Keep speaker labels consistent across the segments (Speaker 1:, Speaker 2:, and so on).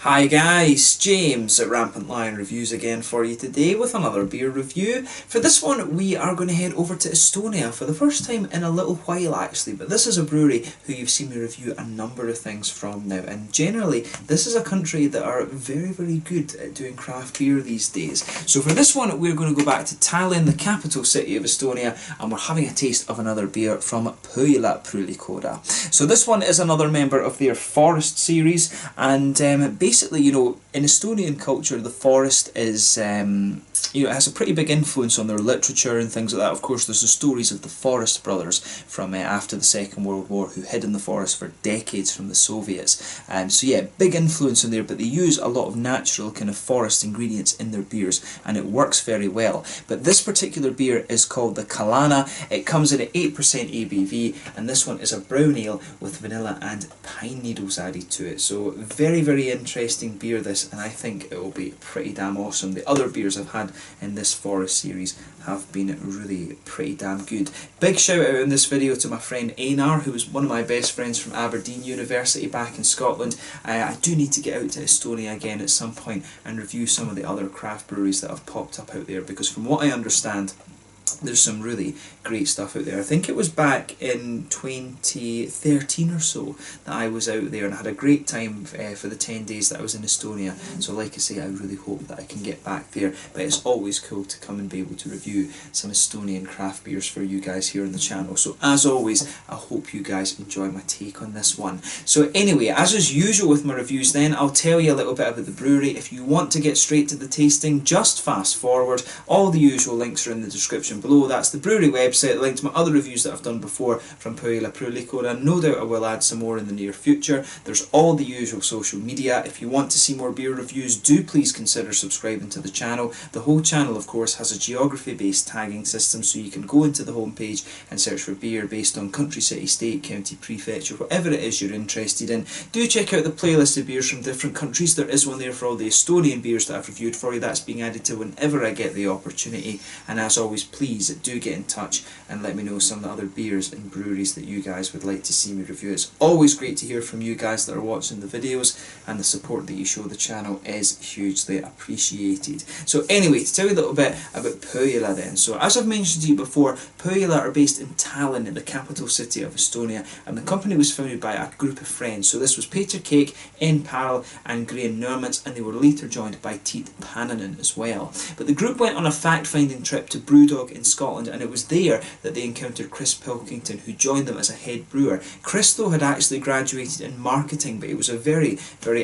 Speaker 1: Hi guys, James at RampantLionReviews again for you today with another beer review. For this one we are going to head over to Estonia for the first time in a little while actually, but this is a brewery who you've seen me review a number of things from now, and generally this is a country that are very good at doing craft beer these days. So for this one we're going to go back to Tallinn, the capital city of Estonia, and we're having a taste of another beer from Põhjala Pruulikoda. So this one is another member of their Forest series, and basically, you know, in Estonian culture, the forest is, it has a pretty big influence on their literature and things like that. Of course, there's the stories of the Forest brothers from after the Second World War who hid in the forest for decades from the Soviets. So yeah, big influence in there, but they use a lot of natural kind of forest ingredients in their beers, and it works very well. But this particular beer is called the Kalana. It comes in at 8% ABV, and this one is a brown ale with vanilla and pine needles added to it. So very interesting beer this, and I think it will be pretty damn awesome. The other beers I've had in this Forest series have been really pretty damn good. Big shout out in this video to my friend Einar, who was one of my best friends from Aberdeen University back in Scotland. I do need to get out to Estonia again at some point and review some of the other craft breweries that have popped up out there, because from what I understand, there's some really great stuff out there. I think it was back in 2013 or so that I was out there and had a great time for the 10 days that I was in Estonia. So like I say, I really hope that I can get back there. But it's always cool to come and be able to review some Estonian craft beers for you guys here on the channel. So as always, I hope you guys enjoy my take on this one. So anyway, as is usual with my reviews then, I'll tell you a little bit about the brewery. If you want to get straight to the tasting, just fast forward. All the usual links are in the description below. That's the brewery website, a link to my other reviews that I've done before from Põhjala Pruulikoda. No doubt I will add some more in the near future. There's all the usual social media. If you want to see more beer reviews, do please consider subscribing to the channel. The whole channel, of course, has a geography-based tagging system, so you can go into the homepage and search for beer based on country, city, state, county, prefecture, whatever it is you're interested in. Do check out the playlist of beers from different countries. There is one there for all the Estonian beers that I've reviewed for you. That's being added to whenever I get the opportunity. And as always, please do get in touch and let me know some of the other beers and breweries that you guys would like to see me review. It's always great to hear from you guys that are watching the videos, and the support that you show the channel is hugely appreciated. So anyway, to tell you a little bit about Põhjala then. So as I've mentioned to you before, Põhjala are based in Tallinn, in the capital city of Estonia, and the company was founded by a group of friends. So this was Peter Cake, N. Parrell and Graham Nermans, and they were later joined by Tiit Pannanen as well. But the group went on a fact-finding trip to Brewdog in Scotland, and it was there that they encountered Chris Pilkington, who joined them as a head brewer. Chris, though, had actually graduated in marketing, but he was a very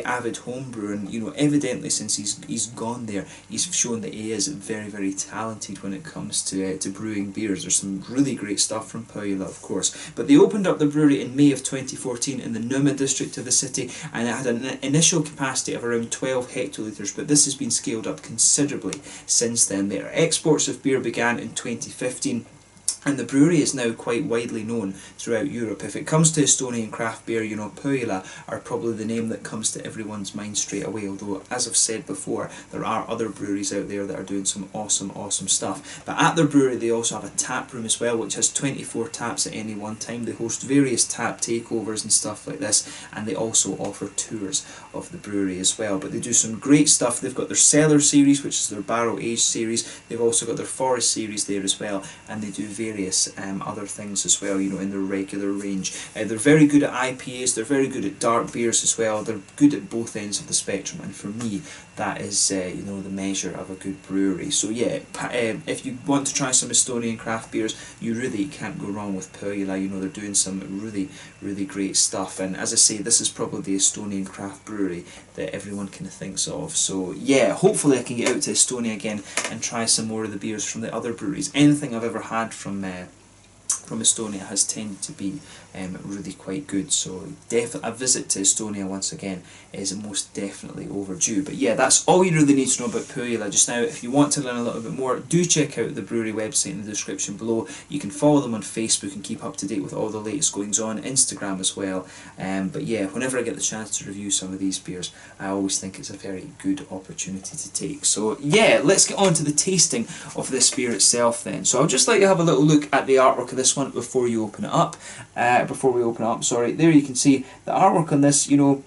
Speaker 1: avid home brewer, and you know, evidently since he's gone there, he's shown that he is very talented when it comes to brewing beers. There's some really great stuff from Põhjala, of course. But they opened up the brewery in May of 2014 in the Numa district of the city, and it had an initial capacity of around 12 hectolitres, but this has been scaled up considerably since then. Their exports of beer began in 2015, and the brewery is now quite widely known throughout Europe. If it comes to Estonian craft beer, you know, Põhjala are probably the name that comes to everyone's mind straight away, although, as I've said before, there are other breweries out there that are doing some awesome stuff. But at their brewery they also have a tap room as well, which has 24 taps at any one time. They host various tap takeovers and stuff like this, and they also offer tours of the brewery as well. But they do some great stuff. They've got their Cellar series, which is their barrel aged series. They've also got their Forest series there as well, and they do various other things as well, you know, in their regular range. They're very good at IPAs, they're very good at dark beers as well. They're good at both ends of the spectrum, and for me that is you know, the measure of a good brewery. So yeah, if you want to try some Estonian craft beers, you really can't go wrong with Põhjala. You know, they're doing some really great stuff, and as I say, this is probably the Estonian craft brewery that everyone kind of thinks of. So yeah, hopefully I can get out to Estonia again and try some more of the beers from the other breweries. Anything I've ever had from Estonia has tended to be really quite good, so a visit to Estonia once again is most definitely overdue. But yeah, that's all you really need to know about Põhjala just now. If you want to learn a little bit more, do check out the brewery website in the description below. You can follow them on Facebook and keep up to date with all the latest goings on, Instagram as well. But yeah, whenever I get the chance to review some of these beers, I always think it's a very good opportunity to take. So yeah, let's get on to the tasting of this beer itself then. So I'll just like to have a little look at the artwork of this one before we open it up. There you can see the artwork on this, you know,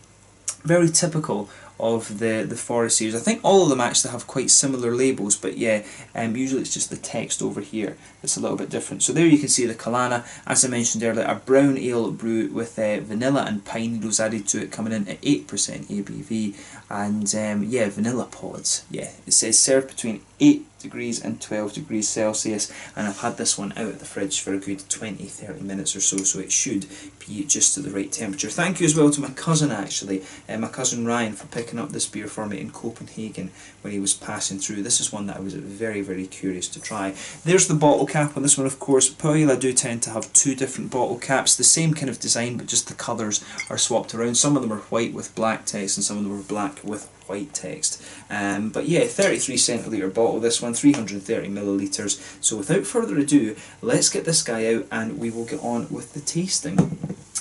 Speaker 1: very typical of the Forest series. I think all of them actually have quite similar labels, but yeah, usually it's just the text over here that's a little bit different. So there you can see the Kalana, as I mentioned earlier, a brown ale brew with vanilla and pine needles added to it, coming in at 8% ABV, and yeah, vanilla pods. Yeah, it says served between 8 degrees and 12 degrees Celsius, and I've had this one out of the fridge for a good 20-30 minutes or so, so it should be just to the right temperature. Thank you as well to my cousin, actually, my cousin Ryan, for picking up this beer for me in Copenhagen when he was passing through. This is one that I was very, very curious to try. There's the bottle cap on this one, of course. Pohjala do tend to have two different bottle caps, the same kind of design, but just the colours are swapped around. Some of them are white with black text and some of them are black with white text. But yeah, 33 centilitre bottle, this one, 330 millilitres. So without further ado, let's get this guy out and we will get on with the tasting.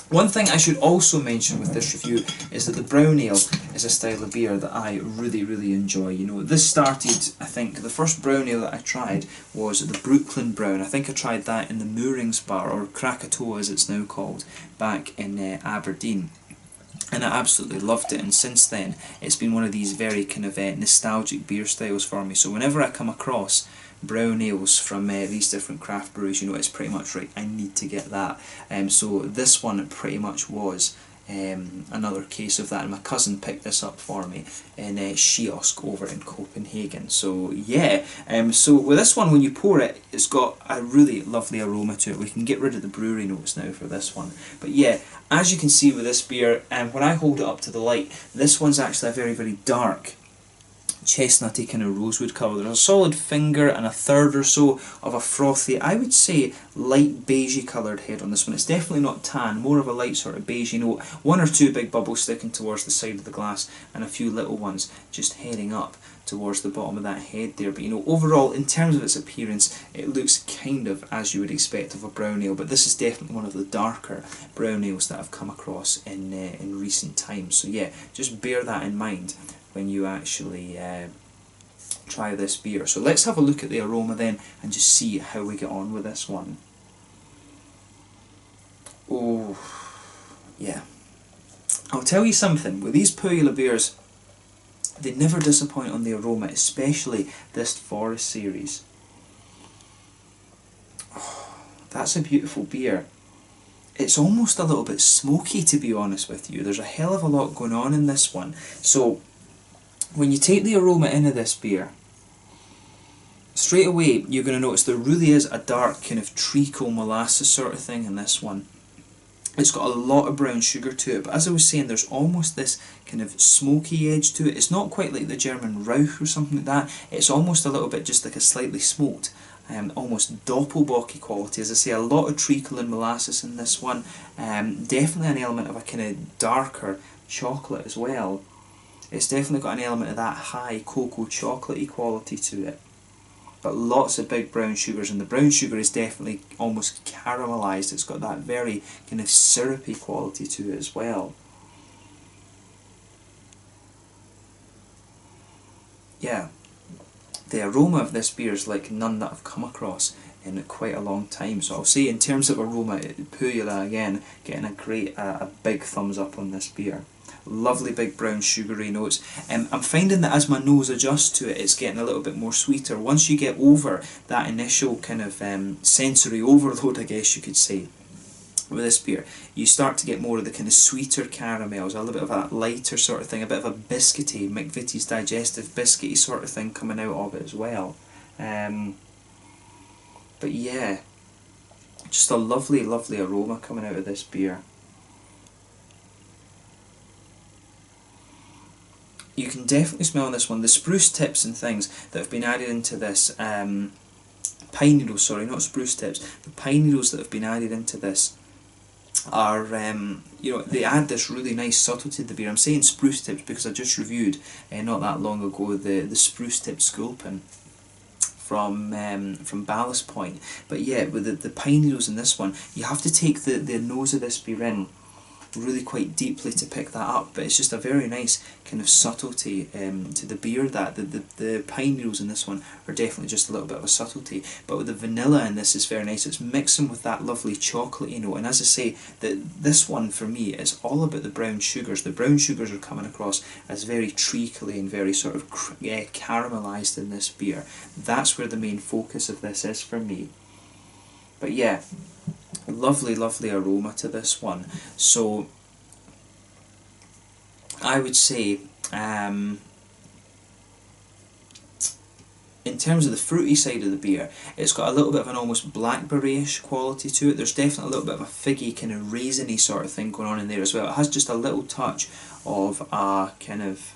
Speaker 1: One thing I should also mention with this review is that the brown ale is a style of beer that I really, really enjoy. You know, this started, I think, the first brown ale that I tried was the Brooklyn Brown. I think I tried that in the Moorings Bar, or Krakatoa as it's now called, back in Aberdeen. And I absolutely loved it, and since then it's been one of these very kind of nostalgic beer styles for me. So whenever I come across brown ales from these different craft breweries, you know, it's pretty much right, I need to get that. So this one pretty much was another case of that, and my cousin picked this up for me in Kiosk over in Copenhagen. So yeah, so with this one, when you pour it, it's got a really lovely aroma to it. We can get rid of the brewery notes now for this one, but yeah, as you can see with this beer, when I hold it up to the light, this one's actually a very, very dark chestnutty kind of rosewood colour. There's a solid finger and a third or so of a frothy, I would say light beigey coloured head on this one. It's definitely not tan, more of a light sort of beigey note. One or two big bubbles sticking towards the side of the glass and a few little ones just heading up towards the bottom of that head there. But you know, overall, in terms of its appearance, it looks kind of as you would expect of a brown ale, but this is definitely one of the darker brown ales that I've come across in recent times. So yeah, just bear that in mind when you actually try this beer. So let's have a look at the aroma then and just see how we get on with this one. Oh, yeah. I'll tell you something, with these Pohjala beers, they never disappoint on the aroma, especially this Forest series. Oh, that's a beautiful beer. It's almost a little bit smoky, to be honest with you. There's a hell of a lot going on in this one. So when you take the aroma into this beer, straight away you're going to notice there really is a dark kind of treacle molasses sort of thing in this one. It's got a lot of brown sugar to it, but as I was saying, there's almost this kind of smoky edge to it. It's not quite like the German Rauch or something like that. It's almost a little bit just like a slightly smoked, almost doppelbocky quality. As I say, a lot of treacle and molasses in this one. Definitely an element of a kind of darker chocolate as well. It's definitely got an element of that high cocoa chocolatey quality to it. But lots of big brown sugars, and the brown sugar is definitely almost caramelised. It's got that very kind of syrupy quality to it as well. Yeah, the aroma of this beer is like none that I've come across in quite a long time. So I'll say, in terms of aroma, Pohjala again getting a big thumbs up on this beer. Lovely big brown sugary notes. I'm finding that as my nose adjusts to it, it's getting a little bit more sweeter. Once you get over that initial kind of sensory overload, I guess you could say, with this beer, you start to get more of the kind of sweeter caramels, a little bit of that lighter sort of thing, a bit of a biscuity, McVitie's digestive biscuity sort of thing coming out of it as well. But yeah, just a lovely, lovely aroma coming out of this beer. You can definitely smell on this one the spruce tips and things that have been added into this, pine needles, sorry, not spruce tips, the pine needles that have been added into this are, you know, they add this really nice subtlety to the beer. I'm saying spruce tips because I just reviewed, not that long ago, the spruce tip sculpin from Ballast Point. But yeah, with the pine needles in this one, you have to take the nose of this beer in really quite deeply to pick that up, but it's just a very nice kind of subtlety to the beer. That the pine needles in this one are definitely just a little bit of a subtlety, but with the vanilla in this is very nice. It's mixing with that lovely chocolatey note, and as I say, this one for me is all about the brown sugars. The brown sugars are coming across as very treacly and very sort of caramelised in this beer. That's where the main focus of this is for me. But yeah, lovely, lovely aroma to this one. So I would say, in terms of the fruity side of the beer, it's got a little bit of an almost blackberry-ish quality to it. There's definitely a little bit of a figgy, kind of raisiny sort of thing going on in there as well. It has just a little touch of a kind of,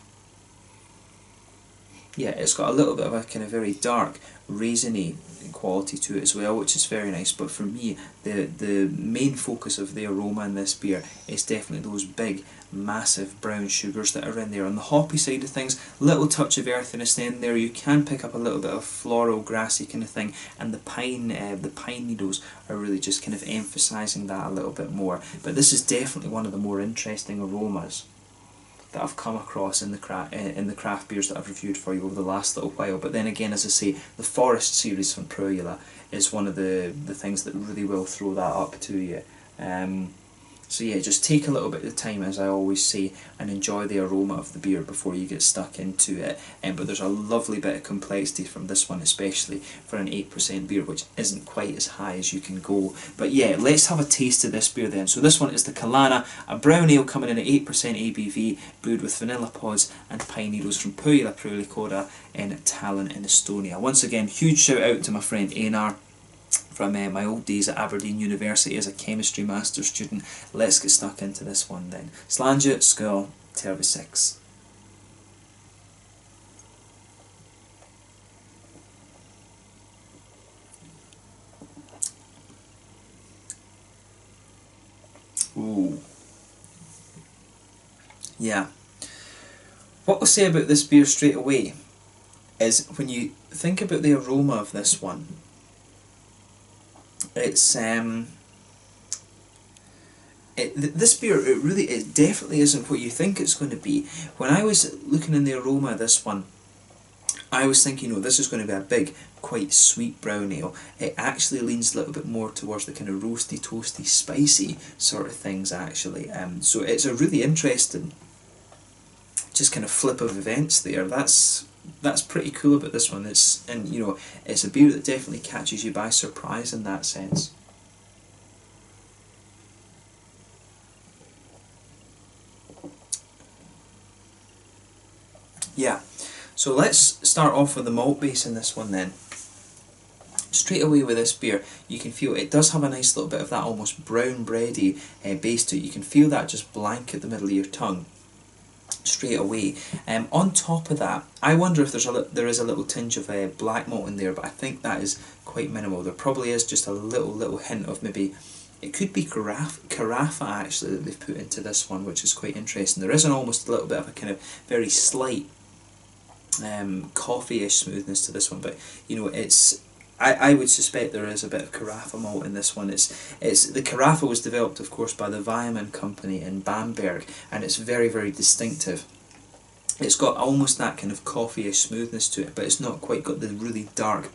Speaker 1: yeah, it's got a little bit of a kind of very dark, raisiny quality to it as well, which is very nice. But for me, the main focus of the aroma in this beer is definitely those big, massive brown sugars that are in there. On the hoppy side of things, little touch of earthiness in there. You can pick up a little bit of floral, grassy kind of thing, and the pine needles are really just kind of emphasising that a little bit more. But this is definitely one of the more interesting aromas that I've come across in the craft beers that I've reviewed for you over the last little while. But then again, as I say, the Forest series from Põhjala is one of the things that really will throw that up to you. So yeah, just take a little bit of time, as I always say, and enjoy the aroma of the beer before you get stuck into it. But there's a lovely bit of complexity from this one, especially for an 8% beer, which isn't quite as high as you can go. But yeah, let's have a taste of this beer then. So this one is the Kalana, a brown ale coming in at 8% ABV, brewed with vanilla pods and pine needles from Põhjala Pruulikoda in Tallinn in Estonia. Once again, huge shout out to my friend Einar from my old days at Aberdeen University as a chemistry master student. Let's get stuck into this one then. Slange, skål, terve 6. Ooh. Yeah. What I'll say about this beer straight away is, when you think about the aroma of this one, it's this beer, it definitely isn't what you think it's going to be. When I was looking in the aroma of this one, I was thinking, oh, this is going to be a big, quite sweet brown ale. It actually leans a little bit more towards the kind of roasty, toasty, spicy sort of things actually. So it's a really interesting, just kind of flip of events there. That's pretty cool about this one. It's a beer that definitely catches you by surprise in that sense. Yeah, so let's start off with the malt base in this one then. Straight away with this beer, you can feel it does have a nice little bit of that almost brown bready base to it. You can feel that just blanket the middle of your tongue straight away. On top of that, I wonder if there is a little tinge of black malt in there, but I think that is quite minimal. There probably is just a little hint of, maybe it could be carafa actually that they've put into this one, which is quite interesting. There is almost a little bit of a kind of very slight coffee-ish smoothness to this one, but it's, I would suspect there is a bit of carafa malt in this one. The carafa was developed, of course, by the Weimann company in Bamberg, and it's very, very distinctive. It's got almost that kind of coffee-ish smoothness to it, but it's not quite got the really dark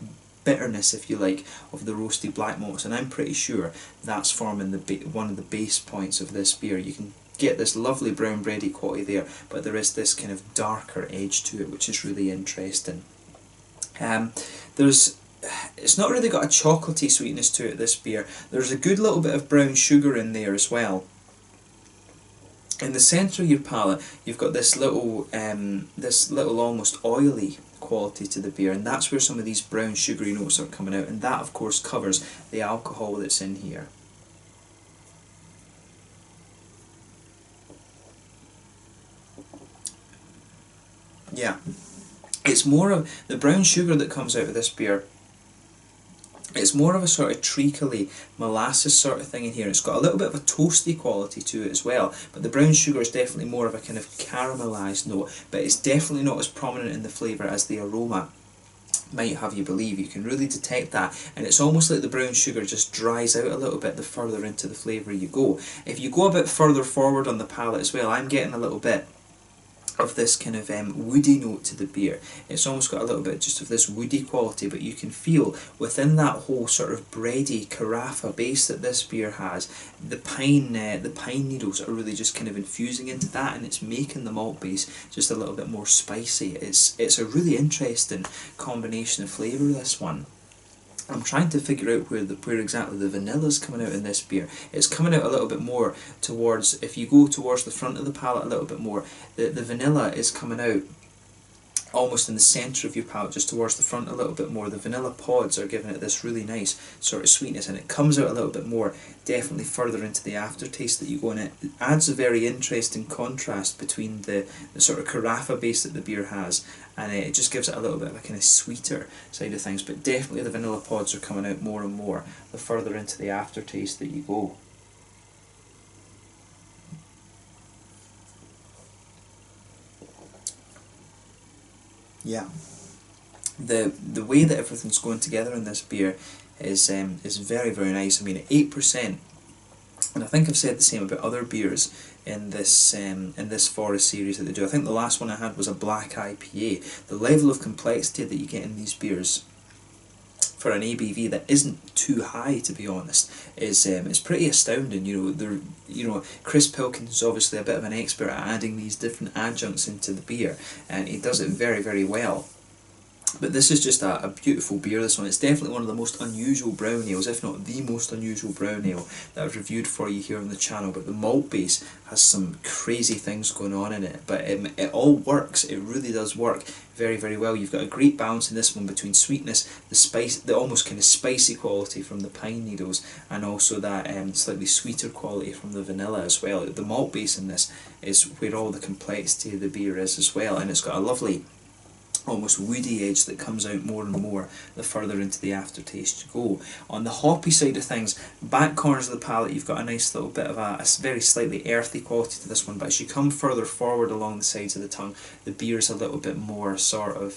Speaker 1: bitterness, if you like, of the roasty black malts, and I'm pretty sure that's forming one of the base points of this beer. You can get this lovely brown bready quality there, but there is this kind of darker edge to it, which is really interesting. It's not really got a chocolatey sweetness to it, this beer. There's a good little bit of brown sugar in there as well. In the centre of your palate, you've got this little almost oily quality to the beer, and that's where some of these brown sugary notes are coming out, and that of course covers the alcohol that's in here. Yeah, it's more of the brown sugar that comes out of this beer. It's more of a sort of treacly molasses sort of thing in here. It's got a little bit of a toasty quality to it as well, but the brown sugar is definitely more of a kind of caramelised note, but it's definitely not as prominent in the flavour as the aroma. might have you believe. You can really detect that, and it's almost like the brown sugar just dries out a little bit the further into the flavour you go. If you go a bit further forward on the palate as well, I'm getting a little bit of this kind of woody note to the beer. It's almost got a little bit just of this woody quality, but you can feel within that whole sort of bready carafa base that this beer has, the pine needles are really just kind of infusing into that, and it's making the malt base just a little bit more spicy. It's a really interesting combination of flavour, this one. I'm trying to figure out where exactly the vanilla's coming out in this beer. It's coming out a little bit more towards, if you go towards the front of the palate a little bit more, the vanilla is coming out almost in the centre of your palate, just towards the front a little bit more. The vanilla pods are giving it this really nice sort of sweetness, and it comes out a little bit more definitely further into the aftertaste that you go in. It adds a very interesting contrast between the sort of carafa base that the beer has, and it just gives it a little bit of a kind of sweeter side of things, but definitely the vanilla pods are coming out more and more the further into the aftertaste that you go. Yeah, the way that everything's going together in this beer is very, very nice. I mean, at 8%, and I think I've said the same about other beers in this Forest series that they do. I think the last one I had was a black IPA. The level of complexity that you get in these beers for an ABV that isn't too high, to be honest, is pretty astounding. Chris Pilkins is obviously a bit of an expert at adding these different adjuncts into the beer, and he does it very, very well. But this is just a beautiful beer, this one. It's definitely one of the most unusual brown ales, if not the most unusual brown ale that I've reviewed for you here on the channel. But the malt base has some crazy things going on in it, but it all works. It really does work very, very well. You've got a great balance in this one between sweetness, the spice, the almost kind of spicy quality from the pine needles, and also that slightly sweeter quality from the vanilla as well. The malt base in this is where all the complexity of the beer is as well, and it's got a lovely almost woody edge that comes out more and more the further into the aftertaste you go. On the hoppy side of things, back corners of the palate, you've got a nice little bit of a very slightly earthy quality to this one, but as you come further forward along the sides of the tongue, the beer is a little bit more sort of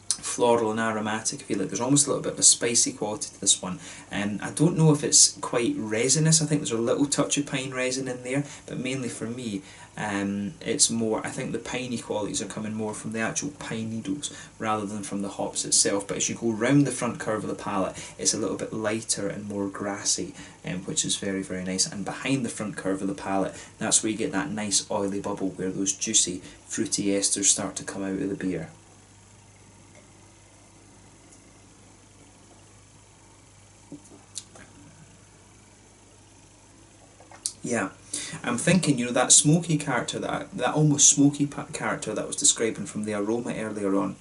Speaker 1: floral and aromatic. I feel like there's almost a little bit of a spicy quality to this one, and I don't know if it's quite resinous. I think there's a little touch of pine resin in there, but mainly for me it's more, I think the piney qualities are coming more from the actual pine needles rather than from the hops itself. But as you go round the front curve of the palate, it's a little bit lighter and more grassy, which is very, very nice. And behind the front curve of the palate, that's where you get that nice oily bubble where those juicy fruity esters start to come out of the beer. Yeah, I'm thinking, that smoky character, that almost smoky character that I was describing from the aroma earlier on,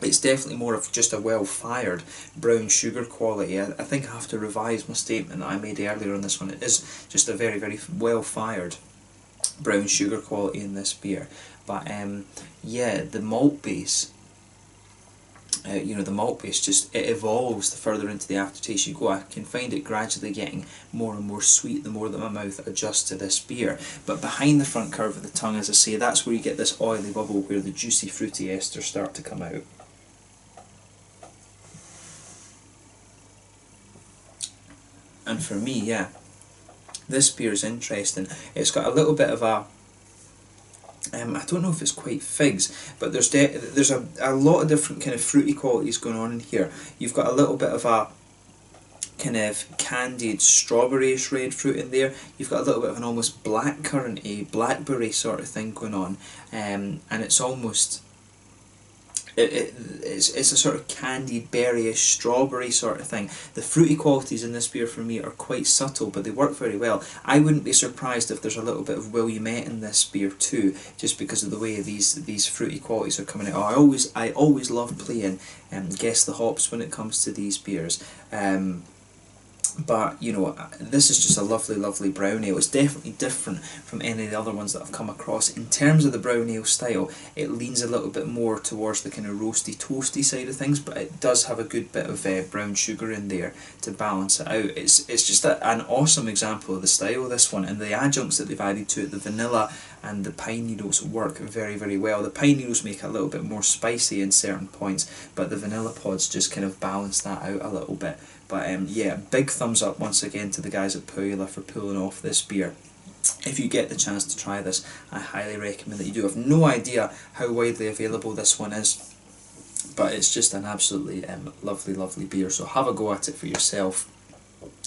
Speaker 1: it's definitely more of just a well-fired brown sugar quality. I think I have to revise my statement that I made earlier on this one. It is just a very, very well-fired brown sugar quality in this beer. But yeah, the malt base, the malt base just, it evolves the further into the aftertaste you go. I can find it gradually getting more and more sweet the more that my mouth adjusts to this beer. But behind the front curve of the tongue, as I say, that's where you get this oily bubble where the juicy fruity esters start to come out. And for me, yeah, this beer is interesting. It's got a little bit of a I don't know if it's quite figs, but there's a lot of different kind of fruity qualities going on in here. You've got a little bit of a kind of candied strawberryish red fruit in there. You've got a little bit of an almost blackcurrant, blackberry sort of thing going on, and it's almost it's a sort of candied berryish strawberry sort of thing. The fruity qualities in this beer for me are quite subtle, but they work very well. I wouldn't be surprised if there's a little bit of Williamette in this beer too, just because of the way these fruity qualities are coming out. I always love playing guess the hops when it comes to these beers. But, you know, this is just a lovely, lovely brown ale. It's definitely different from any of the other ones that I've come across. In terms of the brown ale style, it leans a little bit more towards the kind of roasty, toasty side of things, but it does have a good bit of brown sugar in there to balance it out. It's just an awesome example of the style of this one, and the adjuncts that they've added to it, the vanilla and the pine needles, work very, very well. The pine needles make it a little bit more spicy in certain points, but the vanilla pods just kind of balance that out a little bit. But yeah, big thumbs up once again to the guys at Pohjala for pulling off this beer. If you get the chance to try this, I highly recommend that you do. I've no idea how widely available this one is, but it's just an absolutely lovely, lovely beer. So have a go at it for yourself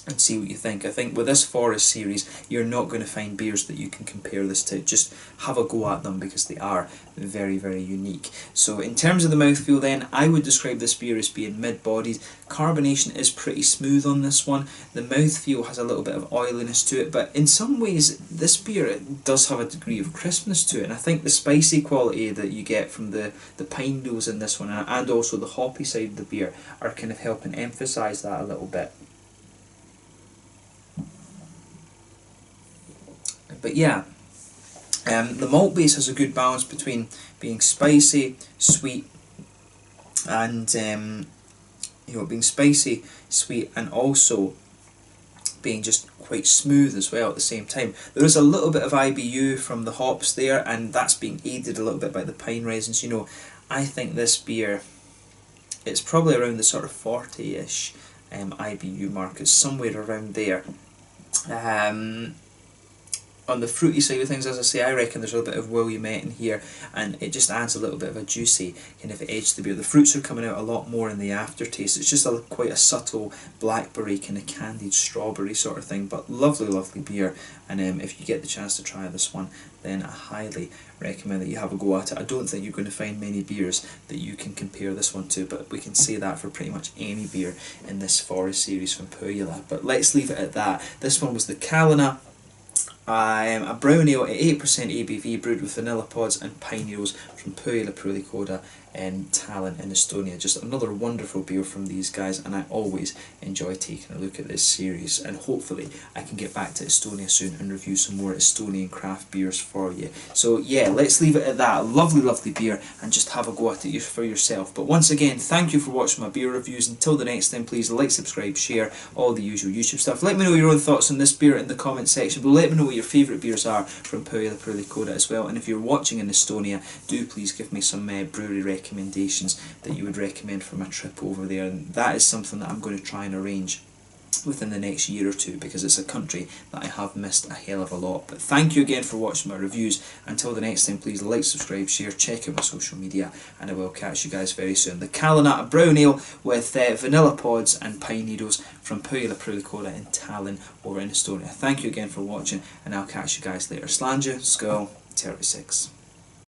Speaker 1: and see what you think. I think with this Forest series, you're not going to find beers that you can compare this to. Just have a go at them because they are very, very unique. So in terms of the mouthfeel then, I would describe this beer as being mid-bodied. Carbonation is pretty smooth on this one. The mouthfeel has a little bit of oiliness to it, but in some ways this beer, it does have a degree of crispness to it, and I think the spicy quality that you get from the pine needles in this one, and also the hoppy side of the beer, are kind of helping emphasise that a little bit. But yeah, the malt base has a good balance between being spicy, sweet, and you know, being spicy, sweet, and also being just quite smooth as well at the same time. There is a little bit of IBU from the hops there, and that's being aided a little bit by the pine resins. You know, I think this beer, it's probably around the sort of 40-ish IBU mark. It's somewhere around there. On the fruity side of things, as I say, I reckon there's a little bit of Williamette in here, and it just adds a little bit of a juicy kind of edge to the beer. The fruits are coming out a lot more in the aftertaste. It's just quite a subtle blackberry, kind of candied strawberry sort of thing, but lovely, lovely beer. And if you get the chance to try this one, then I highly recommend that you have a go at it. I don't think you're going to find many beers that you can compare this one to, but we can say that for pretty much any beer in this Forest series from Pohjala. But let's leave it at that. This one was the Kalana, a brown ale at 8% ABV, brewed with vanilla pods and pine needles from Põhjala Pruulikoda in Tallinn in Estonia. Just another wonderful beer from these guys, and I always enjoy taking a look at this series, and hopefully I can get back to Estonia soon and review some more Estonian craft beers for you. So yeah, let's leave it at that. Lovely, lovely beer, and just have a go at it for yourself. But once again, thank you for watching my beer reviews. Until the next time, please like, subscribe, share, all the usual YouTube stuff. Let me know your own thoughts on this beer in the comment section, but let me know what your favourite beers are from Põhjala Pruulikoda as well. And if you're watching in Estonia, do please give me some brewery recommendations that you would recommend for my trip over there, and that is something that I'm going to try and arrange within the next year or two, because it's a country that I have missed a hell of a lot. But thank you again for watching my reviews. Until the next time, please like, subscribe, share, check out my social media, and I will catch you guys very soon. The Kalana, a brown ale with vanilla pods and pine needles from Põhjala Pruulikoda in Tallinn over in Estonia. Thank you again for watching, and I'll catch you guys later. Slàinte, skål, 36.